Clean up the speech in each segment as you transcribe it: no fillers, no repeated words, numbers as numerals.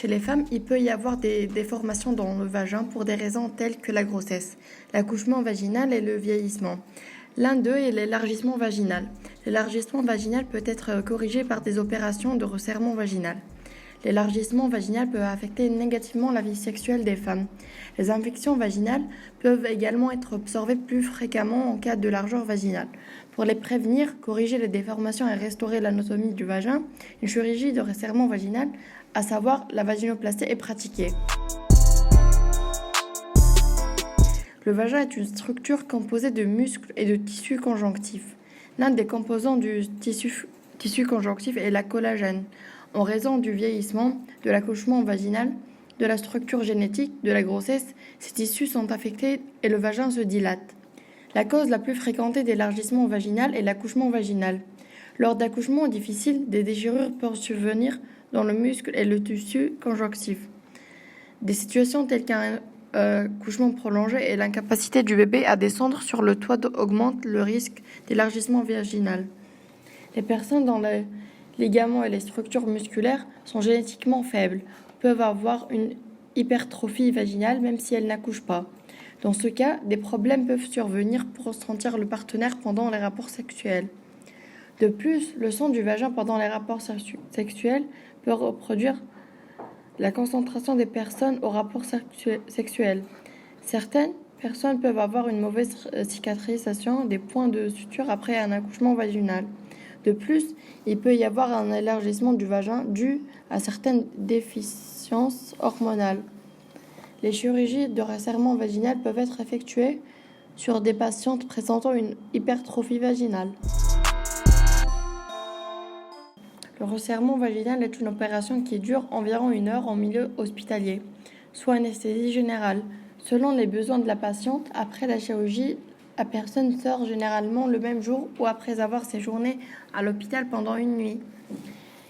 Chez les femmes, il peut y avoir des déformations dans le vagin pour des raisons telles que la grossesse, l'accouchement vaginal et le vieillissement. L'un d'eux est l'élargissement vaginal. L'élargissement vaginal peut être corrigé par des opérations de resserrement vaginal. L'élargissement vaginal peut affecter négativement la vie sexuelle des femmes. Les infections vaginales peuvent également être observées plus fréquemment en cas de largeur vaginale. Pour les prévenir, corriger les déformations et restaurer l'anatomie du vagin, une chirurgie de resserrement vaginal, à savoir la vaginoplastie, est pratiquée. Le vagin est une structure composée de muscles et de tissus conjonctifs. L'un des composants du tissu conjonctif est la collagène. En raison du vieillissement, de l'accouchement vaginal, de la structure génétique, de la grossesse, ces tissus sont affectés et le vagin se dilate. La cause la plus fréquentée d'élargissement vaginal est l'accouchement vaginal. Lors d'accouchements difficiles, des déchirures peuvent survenir dans le muscle et le tissu conjonctif. Des situations telles qu'un accouchement prolongé et l'incapacité du bébé à descendre sur le toit augmentent le risque d'élargissement vaginal. Les personnes dont les ligaments et les structures musculaires sont génétiquement faibles peuvent avoir une hypertrophie vaginale même si elles n'accouchent pas. Dans ce cas, des problèmes peuvent survenir pour sentir le partenaire pendant les rapports sexuels. De plus, le sang du vagin pendant les rapports sexuels peut reproduire la concentration des personnes au rapport sexuel. Certaines personnes peuvent avoir une mauvaise cicatrisation des points de suture après un accouchement vaginal. De plus, il peut y avoir un élargissement du vagin dû à certaines déficiences hormonales. Les chirurgies de resserrement vaginal peuvent être effectuées sur des patientes présentant une hypertrophie vaginale. Le resserrement vaginal est une opération qui dure environ 1 heure en milieu hospitalier, soit anesthésie générale. Selon les besoins de la patiente, après la chirurgie, la personne sort généralement le même jour ou après avoir séjourné à l'hôpital pendant une nuit.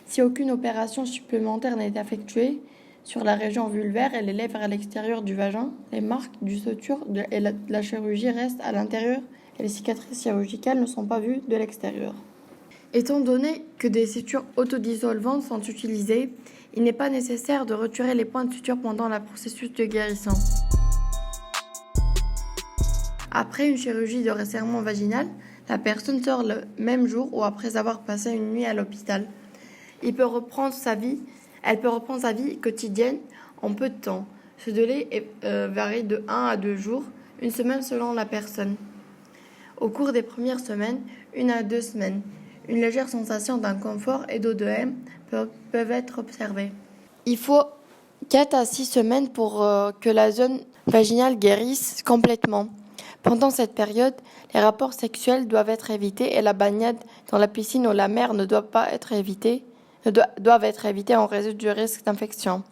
Si aucune opération supplémentaire n'est effectuée sur la région vulvaire et les lèvres à l'extérieur du vagin, les marques du suture et la chirurgie restent à l'intérieur et les cicatrices chirurgicales ne sont pas vues de l'extérieur. Étant donné que des sutures autodissolvantes sont utilisées, il n'est pas nécessaire de retirer les points de suture pendant le processus de guérison. Après une chirurgie de resserrement vaginal, la personne sort le même jour ou après avoir passé une nuit à l'hôpital. Elle peut reprendre sa vie quotidienne en peu de temps. Ce délai varie de 1 à 2 jours, une semaine selon la personne. Au cours des premières semaines, 1 à 2 semaines, une légère sensation d'inconfort et d'odème peuvent être observées. Il faut 4 à 6 semaines pour que la zone vaginale guérisse complètement. Pendant cette période, les rapports sexuels doivent être évités et la baignade dans la piscine ou la mer doivent être évitées en raison du risque d'infection.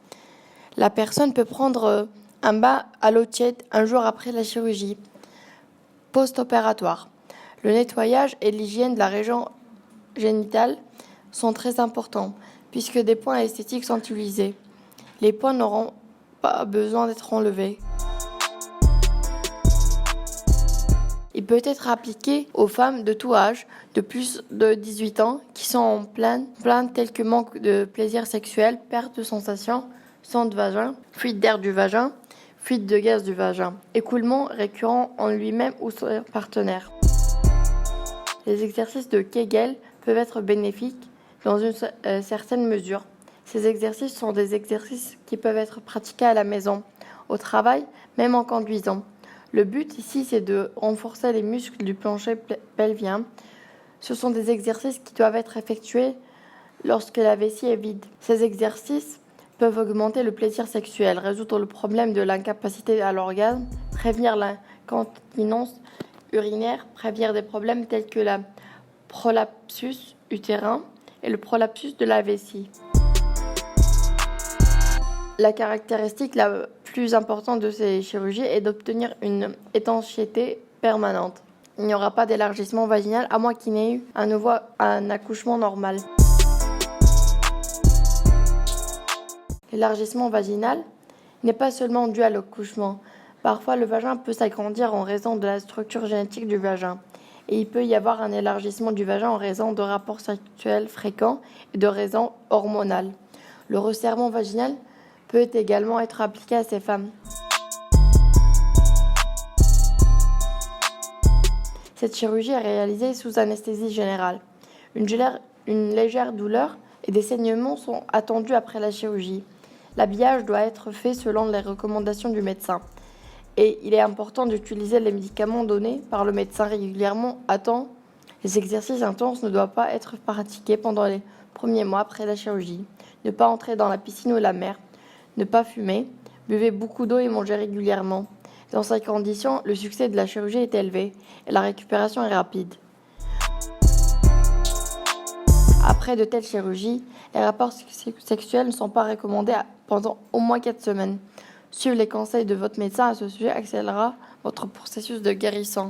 La personne peut prendre un bain à l'eau tiède un jour après la chirurgie post-opératoire. Le nettoyage et l'hygiène de la région génitale sont très importants puisque des points esthétiques sont utilisés. Les points n'auront pas besoin d'être enlevés. Il peut être appliqué aux femmes de tout âge, de plus de 18 ans, qui sont en plaintes telles que manque de plaisir sexuel, perte de sensation, sang de vagin, fuite d'air du vagin, fuite de gaz du vagin, écoulement récurrent en lui-même ou son partenaire. Les exercices de Kegel peuvent être bénéfiques dans une certaine mesure. Ces exercices sont des exercices qui peuvent être pratiqués à la maison, au travail, même en conduisant. Le but ici, c'est de renforcer les muscles du plancher pelvien. Ce sont des exercices qui doivent être effectués lorsque la vessie est vide. Ces exercices peuvent augmenter le plaisir sexuel, résoudre le problème de l'incapacité à l'orgasme, prévenir l'incontinence urinaire, prévenir des problèmes tels que la prolapsus utérin et le prolapsus de la vessie. La caractéristique la plus importante de ces chirurgies est d'obtenir une étanchéité permanente. Il n'y aura pas d'élargissement vaginal à moins qu'il n'ait eu à nouveau un accouchement normal. L'élargissement vaginal n'est pas seulement dû à l'accouchement. Parfois, le vagin peut s'agrandir en raison de la structure génétique du vagin. Et il peut y avoir un élargissement du vagin en raison de rapports sexuels fréquents et de raisons hormonales. Le resserrement vaginal peut également être appliquée à ces femmes. Cette chirurgie est réalisée sous anesthésie générale. Une légère douleur et des saignements sont attendus après la chirurgie. L'habillage doit être fait selon les recommandations du médecin. Et il est important d'utiliser les médicaments donnés par le médecin régulièrement à temps. Les exercices intenses ne doivent pas être pratiqués pendant les premiers mois après la chirurgie. Ne pas entrer dans la piscine ou la mer. Ne pas fumer. Buvez beaucoup d'eau et mangez régulièrement. Dans ces conditions, le succès de la chirurgie est élevé et la récupération est rapide. Après de telles chirurgies, les rapports sexuels ne sont pas recommandés pendant au moins 4 semaines. Suivre les conseils de votre médecin à ce sujet accélérera votre processus de guérison.